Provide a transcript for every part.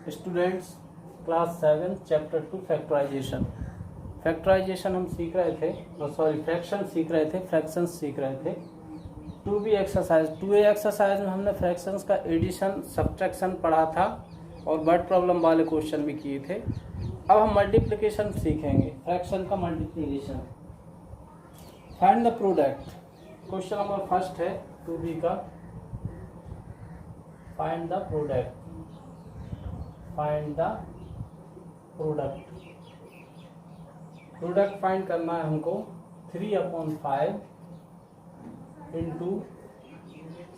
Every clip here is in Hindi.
Students, class 7 chapter 2 factorization. Factorization हम सीख रहे थे, फ्रैक्शन सीख रहे थे, फ्रैक्शंस सीख रहे थे। 2b एक्सरसाइज 2a एक्सरसाइज में हमने फ्रैक्शंस का एडिशन सब्ट्रैक्शन पढ़ा था और वर्ड प्रॉब्लम वाले क्वेश्चन भी किए थे। अब हम मल्टीप्लिकेशन सीखेंगे, फ्रैक्शन का multiplication. Find the product. Question number first है 2b का, find the product. Find the product. Product find करना है हमको 3/5 इंटू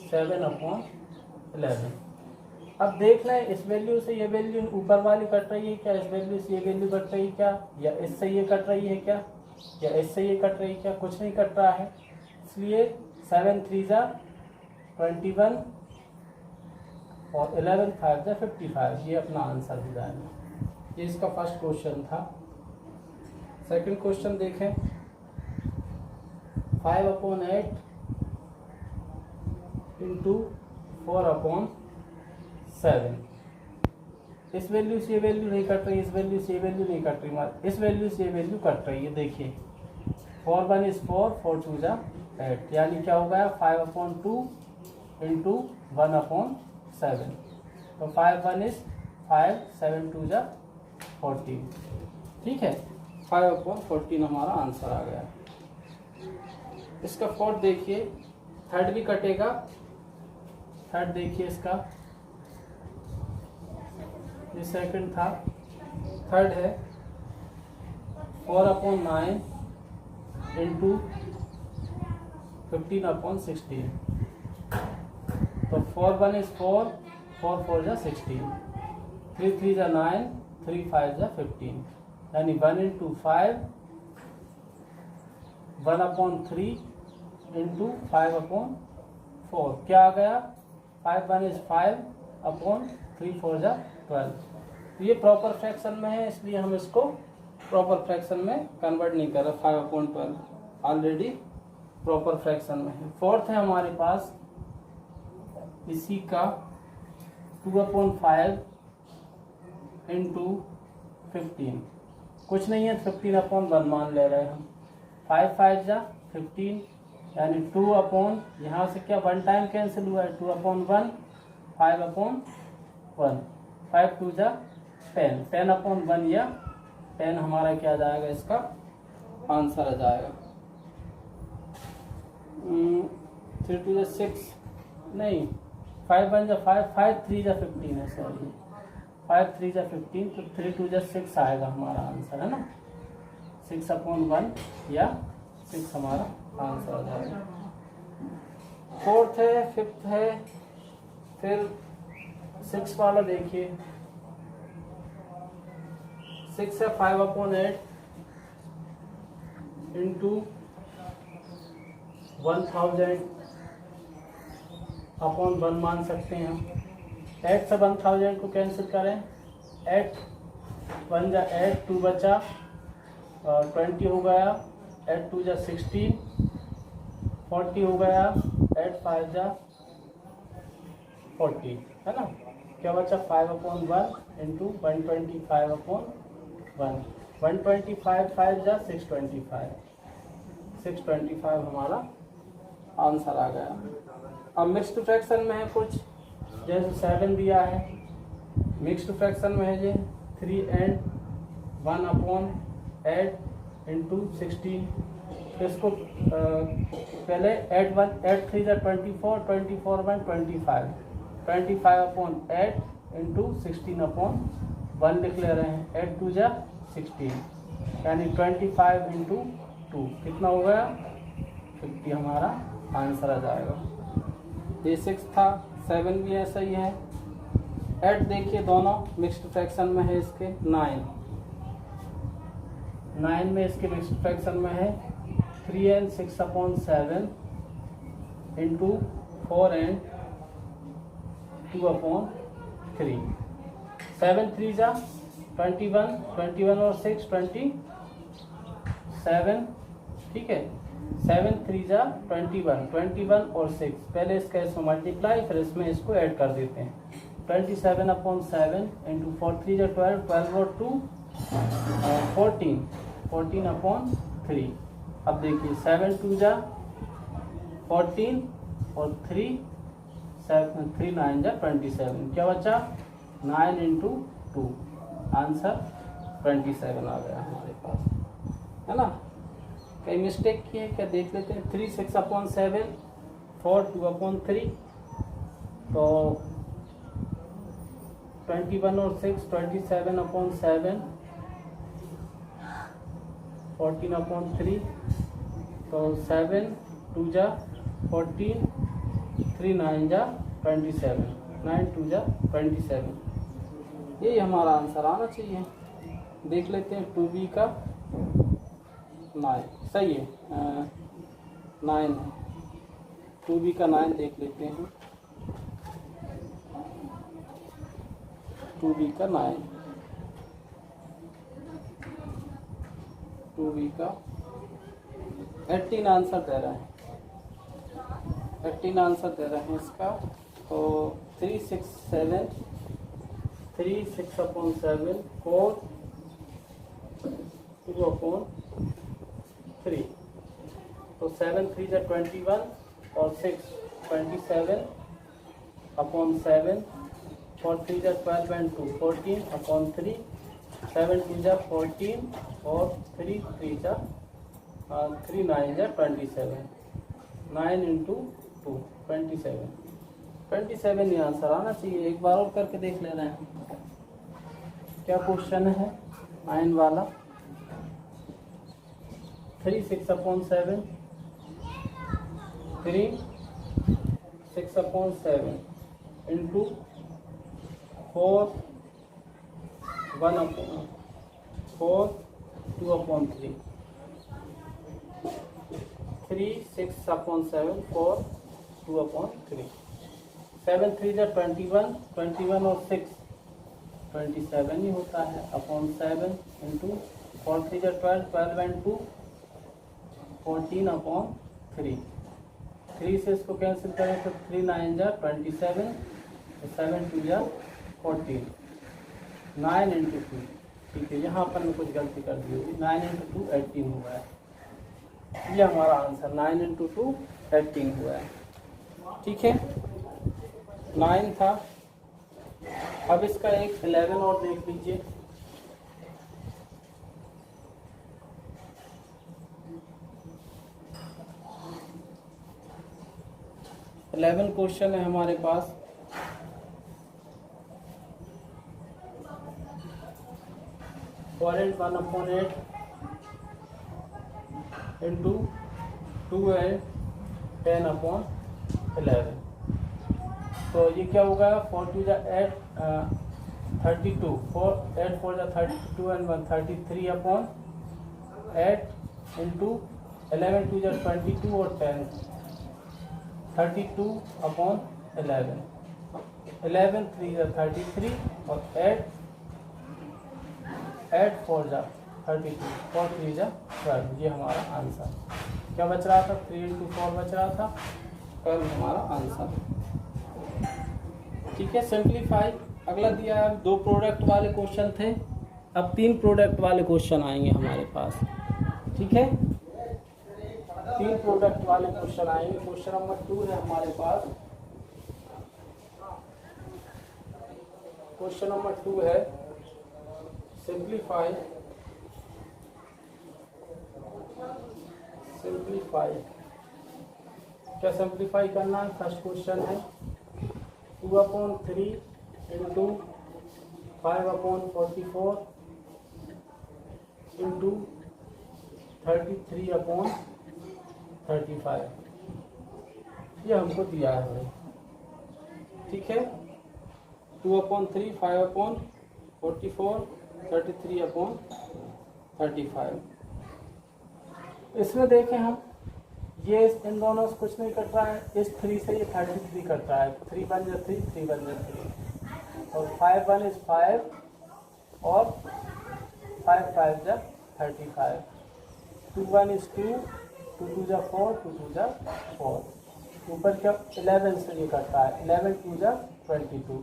7/11। अब देख लें इस वैल्यू से ये वैल्यू ऊपर वाली कट रही है क्या, इस वैल्यू से ये वैल्यू कट रही है क्या, या इससे ये कट रही है क्या, या इससे ये कट रही है क्या, कुछ नहीं कट रहा है। इसलिए 7 3 21 और 11 5 55, ये अपना आंसर हो जाएगा। ये इसका फर्स्ट क्वेश्चन था। सेकंड क्वेश्चन देखें, 5/8 इंटू 4/7। इस वैल्यू से ये वैल्यू नहीं कट रही, इस वैल्यू से ये वैल्यू नहीं कट रही, इस वैल्यू से ये वैल्यू कट रही है। देखिए 4 1 is 4, 4 2 is 8, यानी क्या हो गया 5/2 इंटू 1/7। तो 5 1 is 5, 7 2 is 14। ठीक है, 5/14 हमारा आंसर आ गया। इसका फोर्थ देखिए, थर्ड भी कटेगा। थर्ड देखिए इसका, ये सेकंड था, थर्ड है 4/9 इंटू 15/16। तो 4 1 is 4, 4 4 is 16, 3 3 is 9, 3 5 is 15, यानी 1 इंटू 5 1/3 इंटू 5/4। क्या आ गया 5 1 is 5/3 4 is 12। तो ये प्रॉपर फ्रैक्शन में है, इसलिए हम इसको प्रॉपर फ्रैक्शन में कन्वर्ट नहीं कर रहे। 5/12 ऑलरेडी प्रॉपर फ्रैक्शन में है। फोर्थ है हमारे पास इसी का 2/5 इंटू 15। कुछ नहीं है, 15/1 मान ले रहे हैं हम। 5 5 जा 15, यानी 2 यहाँ से क्या 1 टाइम कैंसिल हुआ है, 2/1 5/1, 5 2 जा 10, 10/1 या 10 हमारा क्या जाएगा, इसका आंसर आ जाएगा। 3 2 जा 6, नहीं 5 1 जा 5, 5 3 जा 15 है, सॉरी 5 3 जा 15, तो 3 2 जा 6 आएगा हमारा आंसर, है ना। 6/1 या 6 हमारा आंसर आ जाएगा। फोर्थ है, फिफ्थ है, फिर 6 वाला देखिए, 6 है 5/8 इंटू 1000/1 मान सकते हैं हम। 8 से 1000 को कैंसिल करें, 8 1 जा 8, 2 बचा 20 हो गया, 8 2 जा 16, 40 हो गया, 8 5 जा 40, है ना। क्या बचा 5/1 इंटू 125/1, 125 5 जा 625, 625 हमारा आंसर आ गया। अब मिक्स्ड फ्रैक्शन में है कुछ, जैसे 7 दिया है, मिक्स्ड फ्रैक्शन में है ये 3 and 1/8 इंटू 16। इसको पहले 8 3 जा 24, 24/1 25, 25/8 इंटू 16/1 लिख ले रहे हैं। 8 2 जा 16, यानी 25 इंटू 2 कितना हो गया 50, हमारा आंसर आ जाएगा। ये 6 था, 7 भी ऐसा ही है। 8 देखिए दोनों मिक्स्ड फ्रैक्शन में है, इसके 9 में इसके मिक्स्ड फ्रैक्शन में है 3 and 6/7 इंटू 4 and 2/3। 7 3 जा 21, 21 और 6 27, ठीक है। 7 3 जा 21, 21 और 6, पहले इसका इसमें मल्टीप्लाई, फिर इसमें इसको ऐड कर देते हैं। 27/7 इंटू 4 3 जा 12, 12 और 2 14, 14/3। अब देखिए 7 2 जा 14 और 3 9 जा 27, क्या बचा 9 इंटू 2, आंसर 27 आ गया हमारे पास, है ना। कहीं मिस्टेक किए क्या देख लेते हैं। 3 6/7, 4 2/3, तो 21 और 6 27/7, 14/3, तो 7 2 जा 14, 3 9 जा 27, 9 2 जा 27, यही हमारा आंसर आना चाहिए। देख लेते हैं 2b का 9 सही है, 9 है, 2b का 9 देख लेते हैं। 2b का 9, 2b का 18 आंसर दे रहा है, 18 आंसर दे रहे हैं इसका। तो 3 6 7, 3 6/7, 4 2/3, तो 7 3 जा 21 और 6 27/7, 4 3 जा 12 and 2 14/3, 7 2 जा 14 और 3 3 जा 3 9 जा 27, 9 इंटू 2 27 ये आंसर आना चाहिए। एक बार और करके देख ले रहे हैं क्या क्वेश्चन है 9 वाला। 3 6/7, 3 6/7 इंटू 4 2/3, 3 6/7, 4 2/3, 7 3 जा 21, 21 और 6 27 ही होता है अपॉन 7 इंटू 4 3 जा 12, 12 and 2 14/3, 3 से इसको कैंसिल करें तो 3 9 जा 27, 7 2 जा 14, 9 इंटू 2, ठीक है। यहाँ पर मैं कुछ गलती कर दी होगी, 9 इंटू 2 18 हुआ है, ये हमारा आंसर 9 इंटू 2 18 हुआ है, ठीक है। 9 था, अब इसका एक 11 और देख लीजिए। क्वेश्चन है हमारे पास। Current 1/8 इंटू 2 and 10/11, तो ये क्या होगा 4 2 जा 8 32, 4 8 4 जा 32 and 1 33/8 इंटू 11 2 जा 22 और 10 32/11, 11 3 जा 33 और 8 4 जा 32 और 3 जा 12, ये हमारा आंसर। क्या बच रहा था 3 इंटू 4 बच रहा था, कल हमारा आंसर, ठीक है। सिंप्लीफाई अगला दिया है, 2 प्रोडक्ट वाले क्वेश्चन थे, अब 3 प्रोडक्ट वाले क्वेश्चन आएंगे हमारे पास, ठीक है। 3 प्रोडक्ट वाले क्वेश्चन आएंगे। क्वेश्चन नंबर 2 है हमारे पास, क्वेश्चन नंबर 2 है सिंप्लीफाई क्या सिंप्लीफाई करना है। फर्स्ट क्वेश्चन है 2/3 इंटू 5/44 इंटू 33/35, ये हमको दिया है, ठीक है। 2/3 5/44 33/35, इसमें देखें हम, ये इन दोनों से कुछ नहीं कट रहा है, इस 3 से ये 33 कट रहा है, 3 1 जा 3, 3 1 जा 3, और 5 1 इज 5 और 5 5 जा 35, 2 1 इज 2, 2 2 जा 4, 2 2 जा 4, ऊपर क्या 11 से ये कट रहा है, 11 2 जा 22,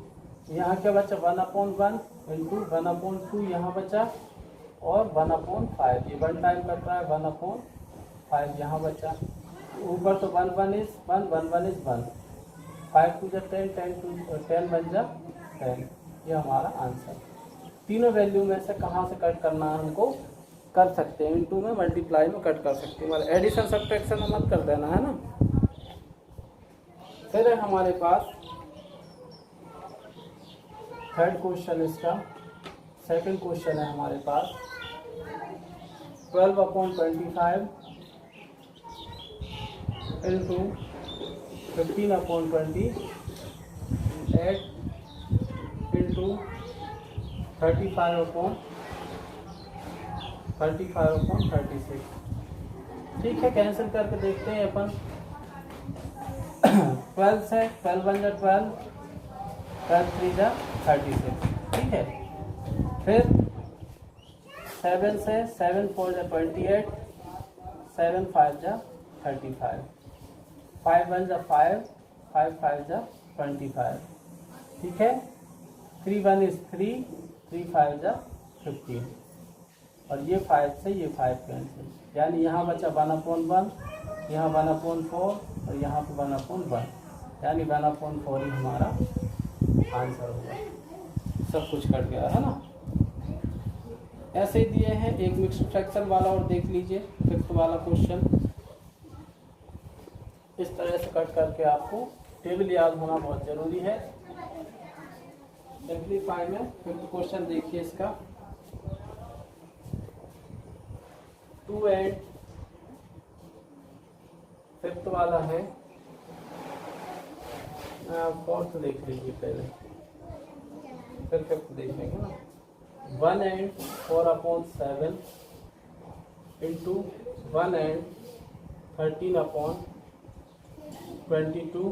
यहाँ क्या बचा 1/1 इंटू 1/2 यहाँ बचा और 1/5 ये 1 टाइम कट रहा है 1/5 यहाँ बचा। ऊपर तो 1 1 इज 1 1 1 इज 1 5 2 जा 10 10 बन जा 10। ये हमारा आंसर। तीनों वैल्यू में से कहाँ से कट करना है हमको कर सकते हैं, इनटू में मल्टीप्लाई में कट कर सकते हैं, मतलब एडिशन सब्ट्रैक्शन में मत कर देना है ना। फिर है हमारे पास थर्ड क्वेश्चन इसका, सेकंड क्वेश्चन है हमारे पास 12/25 इंटू 15/20 8 इंटू 35/36। ठीक है, कैंसिल करके देखते हैं अपन। 12 से 12 बन जा 12 12 3 जा 36। ठीक है, फिर 7 से 7 4 जा 28 7 5 जा 35 5 1 जा 5 5 5 जा 25। ठीक है, 3 1 इज 3 3 5 जा 15 और ये 5 से ये 5 कैंसिल, यानी यहाँ बचा 1/1 यहाँ 1/4 और यहाँ पे 1/1 यानी 1/4 ही हमारा आंसर होगा। सब कुछ कट गया है ना। ऐसे ही दिए हैं एक मिक्स्ड फ्रैक्शन वाला और देख लीजिए 5th वाला क्वेश्चन। इस तरह से कट करके आपको टेबल याद होना बहुत जरूरी है। सिंप्लीफाई में 5th क्वेश्चन देखिए इसका 2 and 5th वाला है 4th देख लीजिए पहले फिर 5th देखेंगे ना। 1 and 4/7 into 1 and 13/22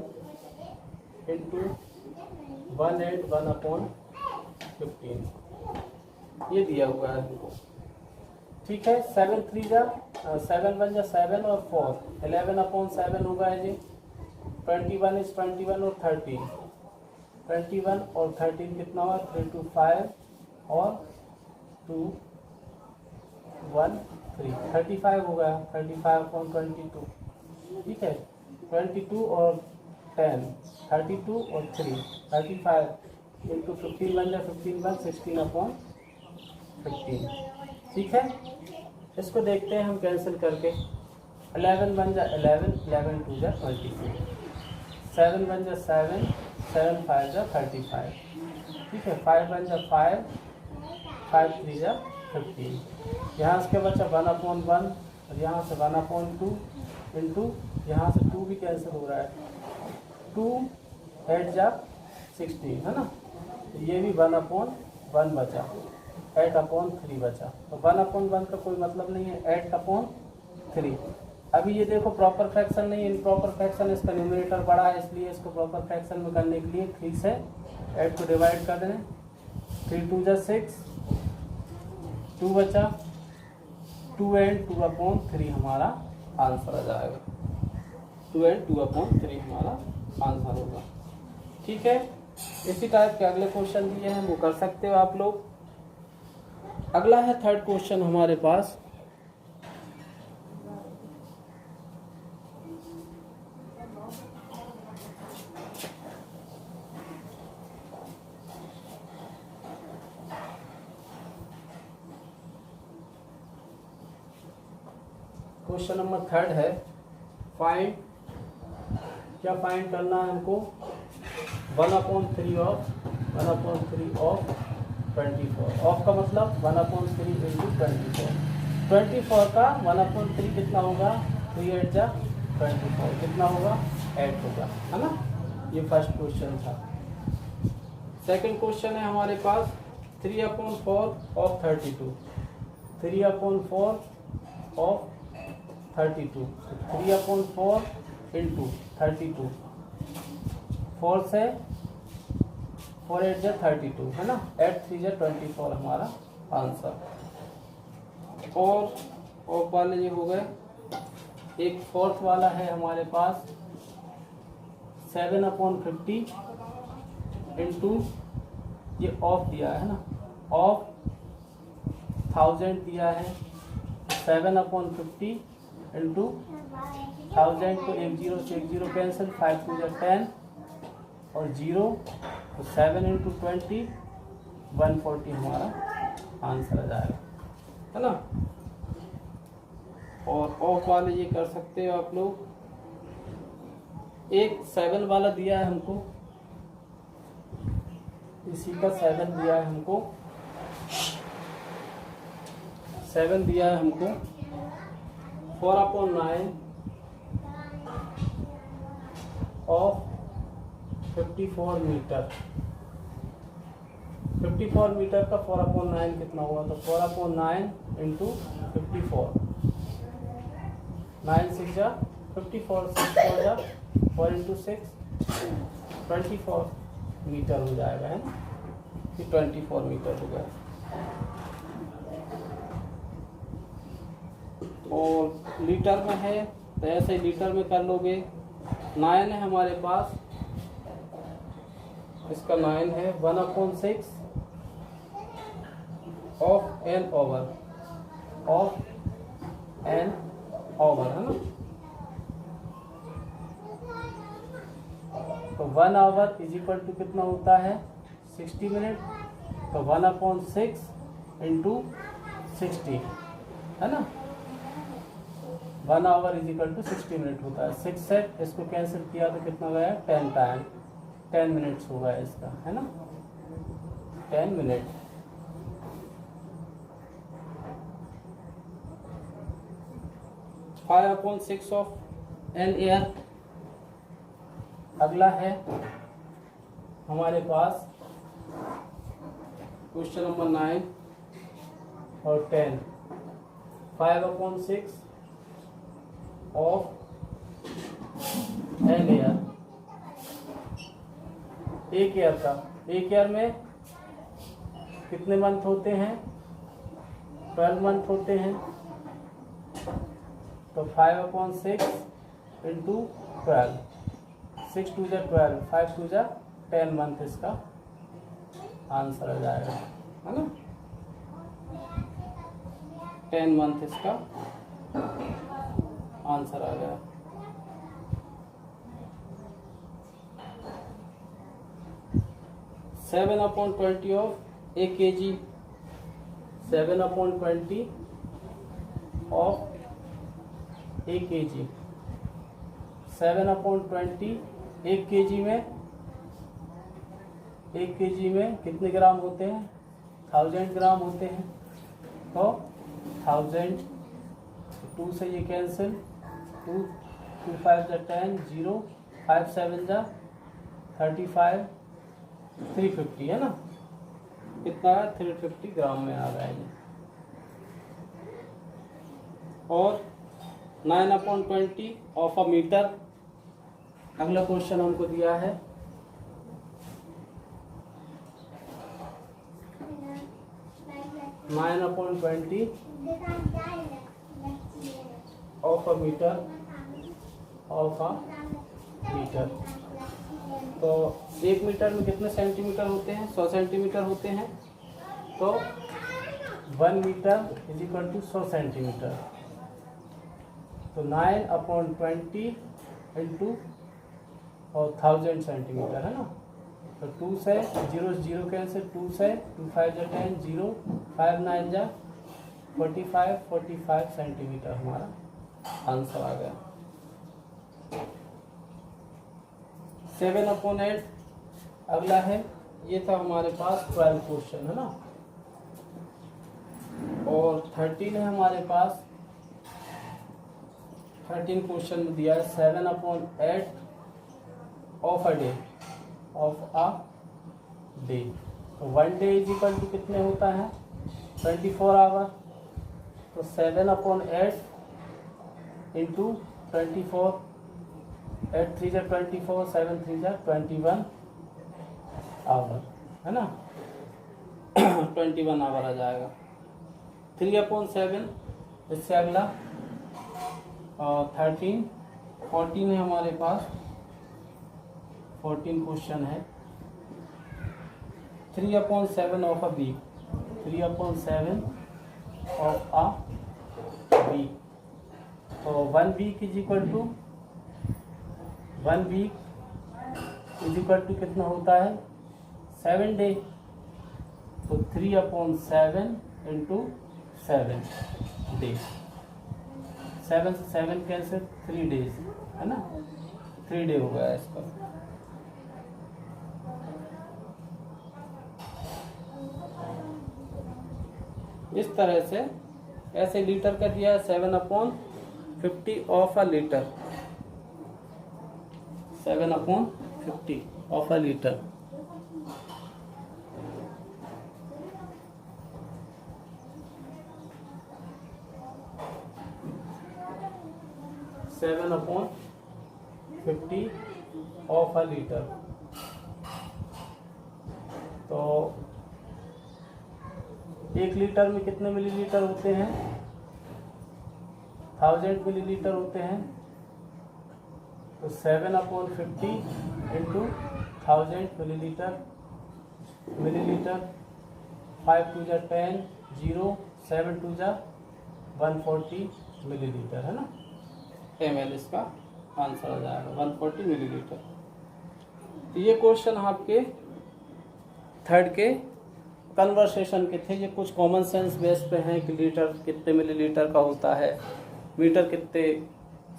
into 1 and 1/15 ये दिया हुआ है। ठीक है, 7 3 जा 7 1 जा 7 और 4 11/7 होगा जी। 21 इज 21 और 13 21 और 13 कितना हुआ 3 2 5 और 2 1 3 35 होगा 35/22। ठीक है, 22 और 10 32 और 3 35 इंटू 15 बन जा 15 1 16/15। ठीक है, इसको देखते हैं हम कैंसिल करके। 11 बन जा 11 11 2 जा 26 7 बन जा 7 7 5 जा 35। ठीक है, 5 बन जा 5 5 3 जा 15। यहाँ से बचा 1/1 और यहाँ से 1/2 इंटू यहाँ से 2 भी कैंसिल हो रहा है 2 8 जा 16 है ना। ये भी 1/1 बचा 8/3 बचा। तो 1/1 का कोई मतलब नहीं है 8/3। अभी ये देखो प्रॉपर फ्रैक्शन नहीं है, इम्प्रॉपर फ्रैक्शन, इसका न्यूमरेटर बड़ा है इसलिए इसको प्रॉपर फ्रैक्शन में करने के लिए 3 से 8 को डिवाइड कर दें। 3 2 जा 6 2 बचा 2 and 2/3 हमारा आंसर आ जाएगा। 2 and 2/3 हमारा आंसर होगा। ठीक है, इसी टाइप के अगले क्वेश्चन दिए हैं वो कर सकते हो आप लोग। अगला है थर्ड क्वेश्चन हमारे पास क्वेश्चन नंबर 3 है फाइंड, क्या फाइंड करना है हमको 1/3 ऑफ 24। ऑफ का मतलब 1/3 इंटू 24 का 1/3 कितना होगा 3 8 जा 24 कितना होगा 8 होगा है ना। ये फर्स्ट क्वेश्चन था। सेकंड क्वेश्चन है हमारे पास 3/4 ऑफ 32 3/4 ऑफ 32 3/4 इंटू 32 4 से 4 8 जा 32 है ना। 8 3 जा 24 हमारा आंसर। और ऑफ वाले ये हो गए। एक 4th वाला है हमारे पास 7/50 इंटू ये ऑफ दिया है ना, ऑफ 1000 दिया है, 7/50 इंटू 1000 को 10 से 10 कैंसिल, 5 2 जा 10 और 0, तो 7 इंटू 20 140 हमारा आंसर आ जाएगा, है ना। और ऑफ वाले ये कर सकते हो आप लोग। एक 7 वाला दिया है हमको, इसी का 7 दिया है हमको, 7 दिया है हमको 4/9 ऑफ 54 मीटर। 54 मीटर का 4/9 कितना हुआ, तो 4/9 इंटू 54, 9 6 जा 54, 6 4 जा 4 इंटू 6 24 मीटर हो जाएगा, है ना, कि 24 मीटर हो गया। और लीटर में है तो ऐसे ही लीटर में कर लोगे। 9 है हमारे पास, इसका 9 है 1/6 of an hour, of an hour, है ना। तो 1 आवर इज इक्वल टू कितना होता है 60 मिनट, तो 1/6 इंटू 60, है ना। 1 hour is equal to 60 minute होता है। 6 से इसको कैंसिल किया तो कितना गया 10 टाइम, 10 मिनट्स हो गया इसका, है ना, 10 minute. Five upon 6 of an hour. अगला है हमारे पास क्वेश्चन नंबर 9 और 10। 5/6 ऑफ एन एयर, एक ईयर का, एक ईयर में कितने मंथ होते हैं 12 मंथ होते हैं, तो 5/6 इंटू 12, 6 2 जा 12, 5 2 जा 10 मंथ इसका आंसर आ जाएगा, है ना, 10 मंथ इसका आंसर आ गया। सेवन अपॉन 20 ऑफ ए के जी, 7/20 ऑफ ए के जी, 7/20 1 kg में, 1 kg में कितने ग्राम होते हैं 1000 ग्राम होते हैं, तो 1000, 2 से ये कैंसिल, 2 2 5 जा 10, 0 5 7 जा 35, 350, है ना, कितना है 350 ग्राम में आ रहा है ये। और 9/20 ऑफ अ मीटर। अगला क्वेश्चन हमको दिया है 9/20 of a metre, of a metre. तो 1 मीटर में कितने सेंटीमीटर होते हैं 100 सेंटीमीटर होते हैं, तो 1 metre is equal to 100 centimetre. तो 9/20 इंटू और 1000 सेंटीमीटर, है ना। तो 2 से 0 0 कैंसिल, 2 से 2 5 जा 10, 0 5 9 जा 45, 45 सेंटीमीटर हमारा आंसर आ गया। 7/8 अगला है, ये था हमारे पास 12 क्वेश्चन, है ना, और 13 है हमारे पास। 13 क्वेश्चन में दिया है 7/8 of a day, of a day. तो 1 डे इज इक्वल टू कितने होता है 24 आवर, तो 7/8 इंटू 24, 8 3 जा 24, 7 3 जा 21 आवर, है ना 21 आवर आ जाएगा। 3/7 इससे अगला 13 14 है हमारे पास, 14 क्वेश्चन है। 3/7 of a week, 3/7 of a week. तो 1 week is equal to 1 week is equal to कितना होता है 7 डे। तो 3/7 इंटू 7 डे, 7 से 7 कैंसिल, 3 डेज है ना, 3 डे हो गया इसका। इस तरह से ऐसे लीटर का दिया 7/50 of a litre, 7/50 of a litre. Seven upon 50 of a litre. तो 1 लीटर में कितने मिलीलीटर होते हैं 1000 मिलीलीटर होते हैं। तो 7/50 इंटू 1000 मिलीलीटर, 5 2 जा 10, 0 7 2 जा 140 मिलीलीटर है ना, ml इसका आंसर आ जाएगा 140 मिलीलीटर। तो ये क्वेश्चन आपके थर्ड के कन्वर्सेशन के थे। ये कुछ कॉमन सेंस बेस पे हैं कि लीटर कितने मिलीलीटर का होता है, मीटर कितने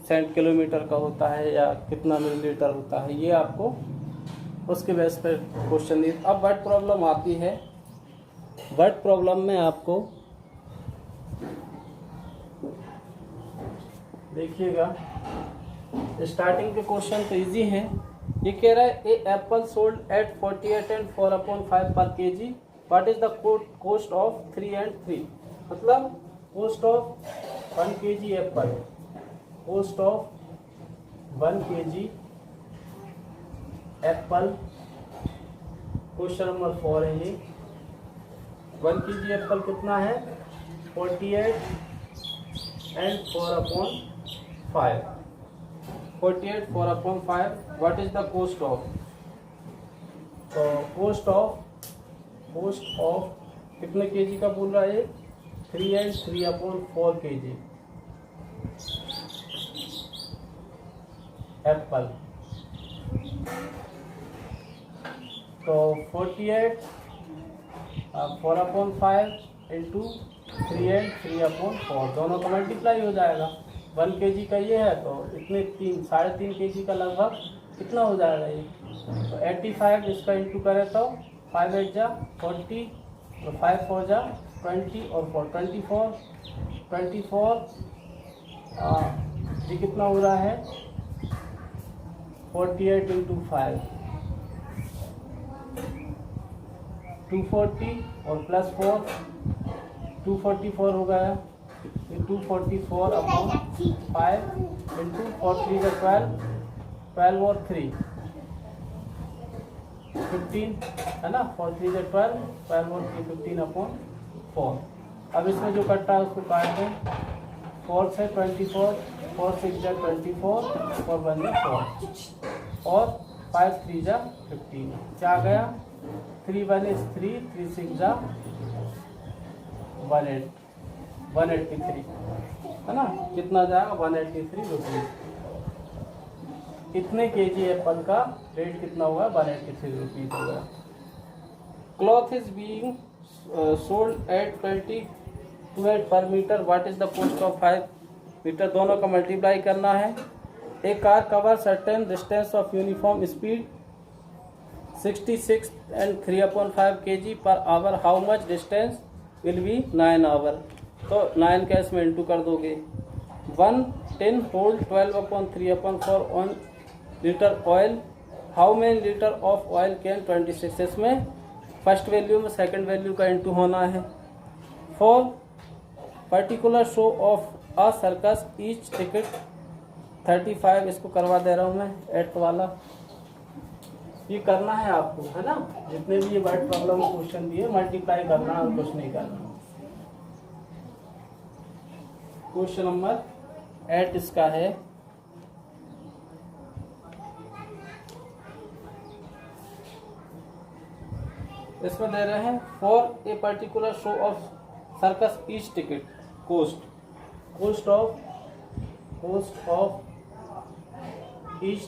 सेंट किलोमीटर का होता है, या कितना मिलीलीटर होता है, ये आपको उसके बेस पर क्वेश्चन दिए। अब वर्ड प्रॉब्लम आती है। वर्ड प्रॉब्लम में आपको देखिएगा, स्टार्टिंग के क्वेश्चन तो इजी हैं। ये कह रहा है ए एप्पल सोल्ड एट 48 and 4/5 पर KG, what is the cost of 3 and 3। मतलब cost of 1 kg Apple, cost of 1 kg Apple, question number 4 है ये। 1 kg एप्पल कितना है 48 and 4/5, 48 4/5, what is the cost of. तो कॉस्ट ऑफ कितने केजी का बोल रहा है 3 and 3/4 kg एप्पल। तो 48 4/5 इंटू 3 and 3/4 दोनों का मल्टीप्लाई हो जाएगा। 1 kg का ये है तो इतने 3.5 kg का लगभग कितना हो जाएगा ये। तो 85 इसका इंटू करें तो 5 8 जा 40, तो 5 4 जा 20 और 4 24 ये कितना हो रहा है 48 इंटू 5 240 और प्लस 4 244 हो गया। 244/5 इंटू 4 3 जा 12 और 3 15 है ना, 4 3 जा 12 और 3 15/4। अब इसमें जो कट्टा है उसको काट दें। 4 से 24, 4 6 जा 24, 4 1 जा 4 और 5 3 जा 15। क्या आ गया 3 1 is 3, 3 6 जा 183 है ना, कितना जाएगा 183 रुपीज। इतने केजी एप्पल का रेट कितना हुआ 183 रुपीज हो गया। Cloth is being sold at 28 per metre, what is the cost of 5 metre. दोनों का मल्टीप्लाई करना है। A car cover certain distance of uniform speed 66 and 3/5 kg per hour, how much distance will be 9 hour. तो 9 का इसमें इंटू कर दोगे। 1 10 hold 12/3/4 on litre oil, how many litre of oil can 26। इसमें फर्स्ट वैल्यू में सेकंड वैल्यू का इंटू होना है। For particular show of a circus each ticket 35, इसको करवा दे रहा हूँ मैं 8th वाला। ये करना है आपको है ना, जितने भी ये वर्ड प्रॉब्लम क्वेश्चन दिए मल्टीप्लाई करना और कुछ नहीं करना। क्वेश्चन नंबर 8 इसका है। इसमें दे रहे हैं for a particular show of circus each ticket cost of each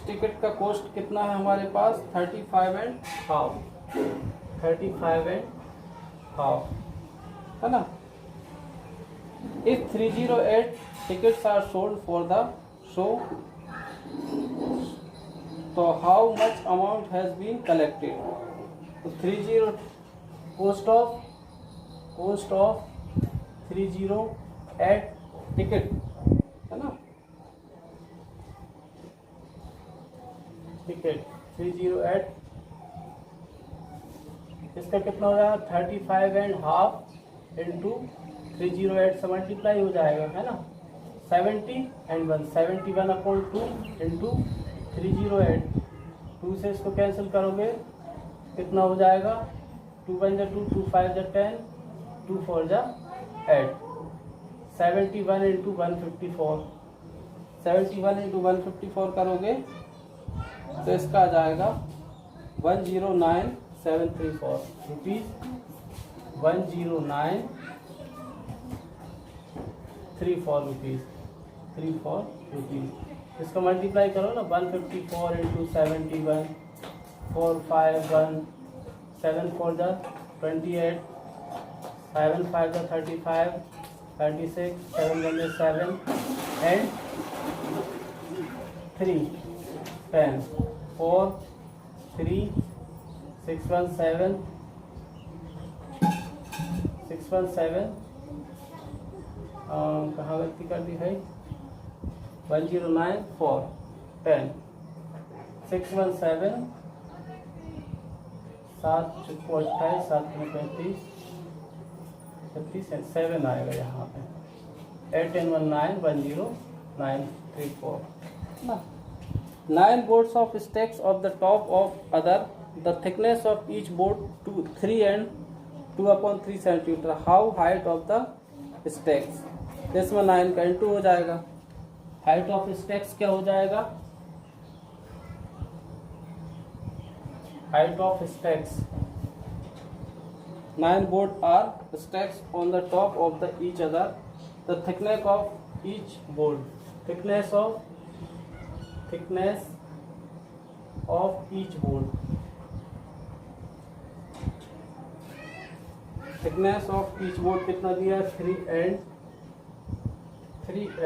ticket का कॉस्ट कितना है हमारे पास 35.5 है ना। If 308 tickets are sold for the show, तो how much amount has been collected. तो 30 कॉस्ट ऑफ 308 टिकट है ना, टिकट 308 इसका कितना हो जाएगा 35.5 इंटू 308 से मल्टीप्लाई हो जाएगा है ना। 71/2 इंटू 308 2 से इसको कैंसिल करोगे कितना हो जाएगा 2 1 2 2 5 10 2 4 8 71 इंटू 154 71 इंटू 154 करोगे तो इसका आ जाएगा 109,734 रुपीज़ 109,34 रुपीज़। इसको मल्टीप्लाई करो ना 154 इंटू 71 451 7 4 28 7 5 35 36 7 1 7 and 3 10 4 3 617 कहाँ गलती कर दी भाई 109 4 10 617 7 चुको 28 7 35 36 7 आएगा यहाँ पे 8 1 9 10934 ना। 9 boards of stacks of the top of other, the thickness of each board 3 and 2/3 centimeter. How height of the stacks? इसमें 9 का इंटू हो जाएगा। हाइट ऑफ स्टैक्स क्या हो जाएगा height of stacks 9 board are stacks on the top of the each other. The thickness of each board thickness of each board कितना दिया है 3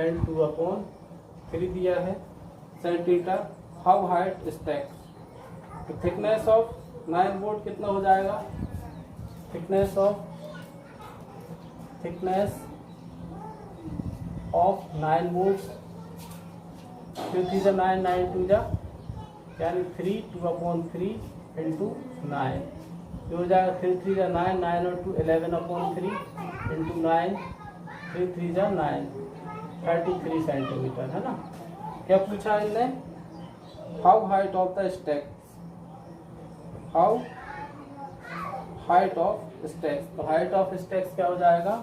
and 2/3 दिया है सेंटीमीटर। हाउ हाइट स्टैक्स तो थिकनेस ऑफ 9 बोर्ड कितना हो जाएगा थिकनेस ऑफ 9 बोर्ड्स 3 3 9 9 2 यानी 3 2/3 इंटू 9 जो हो जाएगा 3 3 9 9 और 2 11/3 इंटू 9 3 3 9 33 सेंटीमीटर है ना। क्या पूछा इनने how height of the stacks how height of stacks तो हाइट ऑफ स्टैक्स क्या हो जाएगा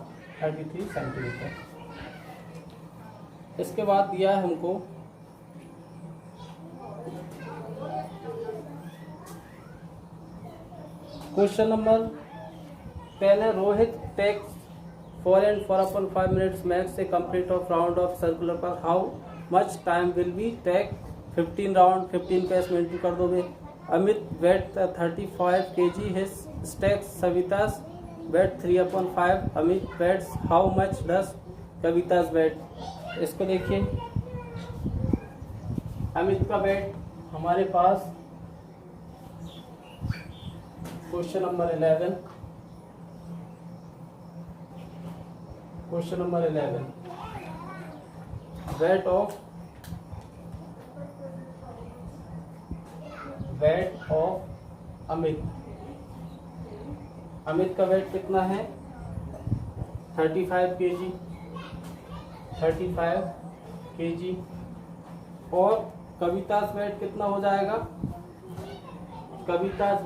33 सेंटीमीटर। इसके बाद दिया है हमको क्वेश्चन नंबर 10 है Rohit takes 4 and 4/5 minutes max से complete of round of circular पर how much time will be take 15 round 15 का इसमें इंटू कर दोगे। Amit weight 35 kg his stacks सविता's weight 3/5 Amit weights how much does कविता's वेट। इसको देखिए अमित का वेट हमारे पास question number 11 weight of Amit का वेट कितना है 35 kg और कविता's वेट कितना हो जाएगा कविता's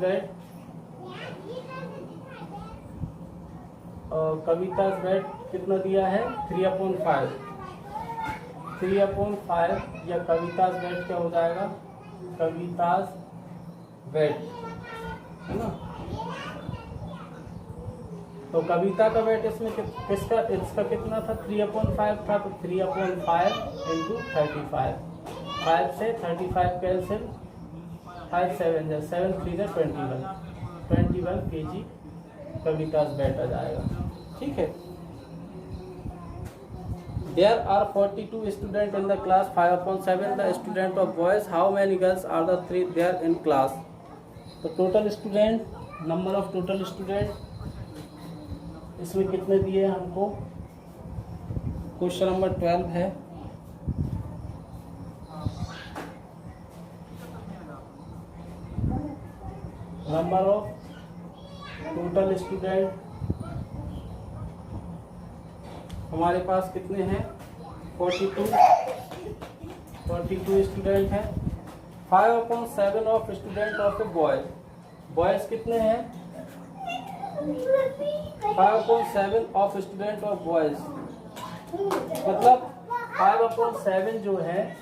वेट कितना दिया है 3/5 या कविता's वेट क्या हो जाएगा कविता's वेट, है ना। तो कविता का वेट इसमें किसका, इसका कितना था, 3/5 था, तो 3/5 इंटू 35, 5 से 35 कैंसिल, 5 7 जा 7 3 जा 21 kg कविता's वेट आ जाएगा। ठीक है। There are 42 students in the class, 5/7 the student of boys, how many girls are the 3 there in class? तो total student, number of total student इसमें कितने दिए हमको, क्वेश्चन नंबर 12 है। नंबर ऑफ टोटल स्टूडेंट हमारे पास कितने हैं, 42 स्टूडेंट हैं। 5/7 of student of a boy, boys कितने हैं, 5/7 ऑफ स्टूडेंट ऑफ बॉयज, मतलब 5/7 जो है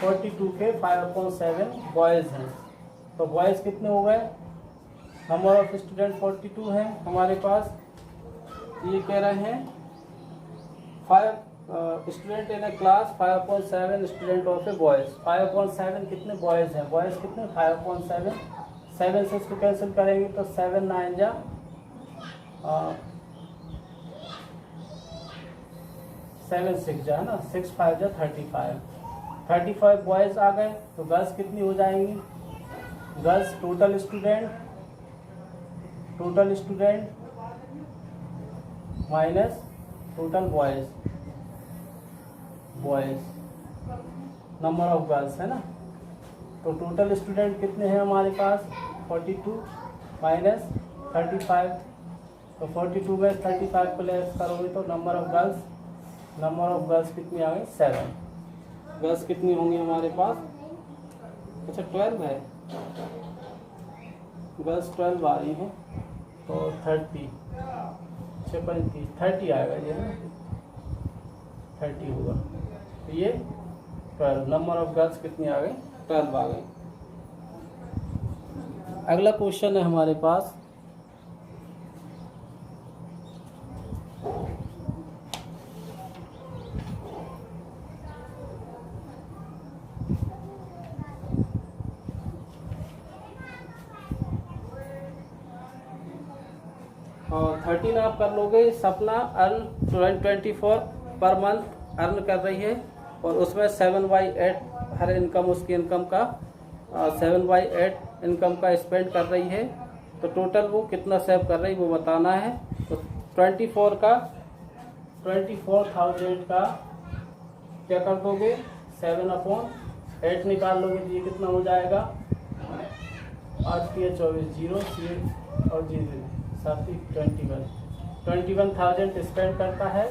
42 के 5/7 बॉयज हैं। तो बॉयज कितने हो गए, नंबर ऑफ स्टूडेंट 42 हैं हमारे पास। ये कह रहे हैं 5 student in A class, 5/7 student of A boys. 5/7 कितने बॉयज हैं, बॉयज कितने 5/7, 7 से इसको कैंसिल करेंगे तो 7 9 जा 7 6 जा, है ना, 6 5 जा 35 बॉयज आ गए। तो गर्ल्स कितनी हो जाएंगी, girls total student minus total boys number of girls, है ना। तो टोटल स्टूडेंट कितने हैं हमारे पास, 42 माइनस 35, तो 42 में 35 को लेस करोगे तो नंबर ऑफ गर्ल्स कितनी आ गई, 7। गर्ल्स कितनी होंगी हमारे पास, अच्छा 12 है, गर्ल्स 12 आ रही हैं, तो 30 30 आएगा ये ना, 30 होगा। तो ये 12, नंबर ऑफ गर्ल्स कितनी आ गई, 12 आ गई। अगला क्वेश्चन है हमारे पास, और 13 आप कर लोगे। सपना अर्न 24 पर मंथ अर्न कर रही है और उसमें 7/8 हर इनकम, उसकी इनकम का 7/8 इनकम का स्पेंड कर रही है। तो टोटल वो कितना सेव कर रही है वो बताना है। तो 24,000 का क्या कर दोगे, 7/8 निकाल लोगे तो ये कितना हो जाएगा, 8 के 24 0 और 0 7 21,000 स्पेंड करता है।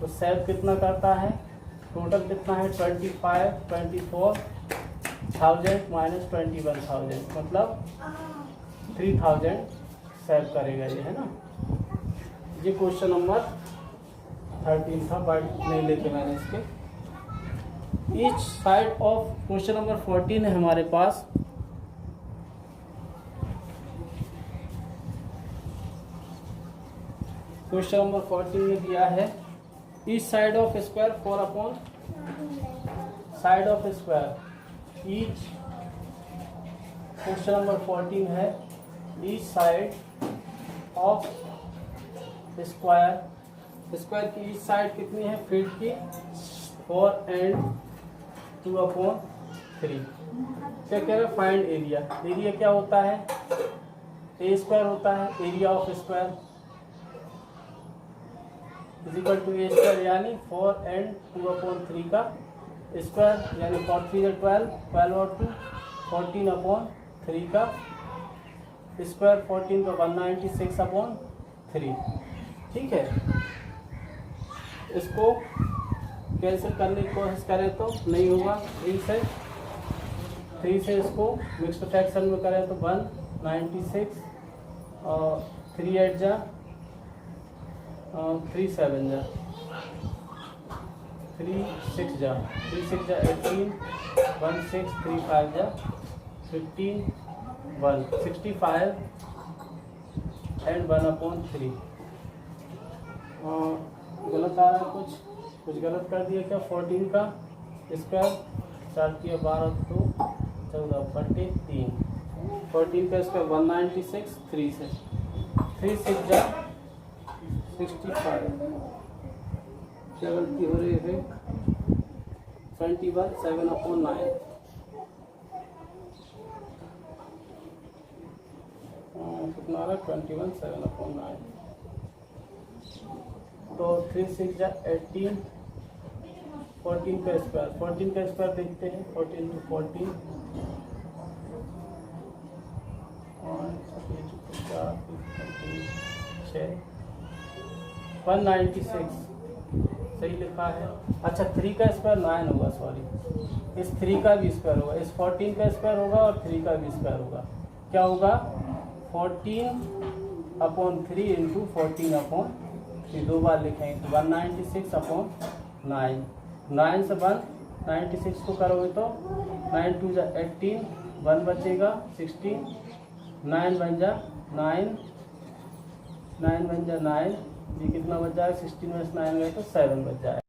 तो सेव कितना करता है, टोटल कितना है 24,000 माइनस 21,000 मतलब 3,000 सेव करेगा ये, है ना। ये क्वेश्चन नंबर 13 था, बट नहीं लेके मैंने इसके। Each side of question number 14 है हमारे पास। क्वेश्चन नंबर 14 में दिया है each side of square 4 side of square. Each question number 14 है ईच साइड ऑफ स्क्वायर की ईच साइड कितनी है, फीट की 4 एंड 2/3। क्या कह रहे हैं, फाइंड एरिया। एरिया क्या होता है, ए स्क्वायर होता है, area of square is equal to a square, यानी 4 एंड 2/3 का स्क्वायर, यानी 4 3 12, 12 और 2 14/3 का स्क्वायर, 14 का 196/3। ठीक है, इसको कैंसिल करने की कोशिश करें तो नहीं होगा। 3 से इसको मिक्स्ड फ्रैक्शन में करें तो 196 और 3 8 जा 3 7 जा 3 6 जा 18 1 6 3 5 जा 15 1 65 एंड 1/3। गलत आ रहा है, कुछ गलत कर दिया क्या। 14 का स्क्वायर 4 किया 12 तो 14/3। 14 का स्क्वायर 196 3 से 3 6 जा 65। क्या गलती हो रही है। 21 7/9 कितना आ रहा है 21 7/9। तो 3 6 जा 18। 14 का स्क्वायर देखते हैं। 14 to 14 196 सही लिखा है। अच्छा 3 का स्क्वायर 9 होगा, सॉरी इस 3 का भी स्क्वायर होगा, इस 14 का स्क्वायर होगा और 3 का भी स्क्वायर होगा। क्या होगा 14/3 इंटू 14/3 दो बार लिखेंगे तो 196/9। 9 से 196 को करोगे तो 9 2 जा 18 1 बचेगा 16 9 बन जा 9 9 बन जा 9। ये कितना बच जाएगा 16 में 9 गए तो 7 बच जाएगा।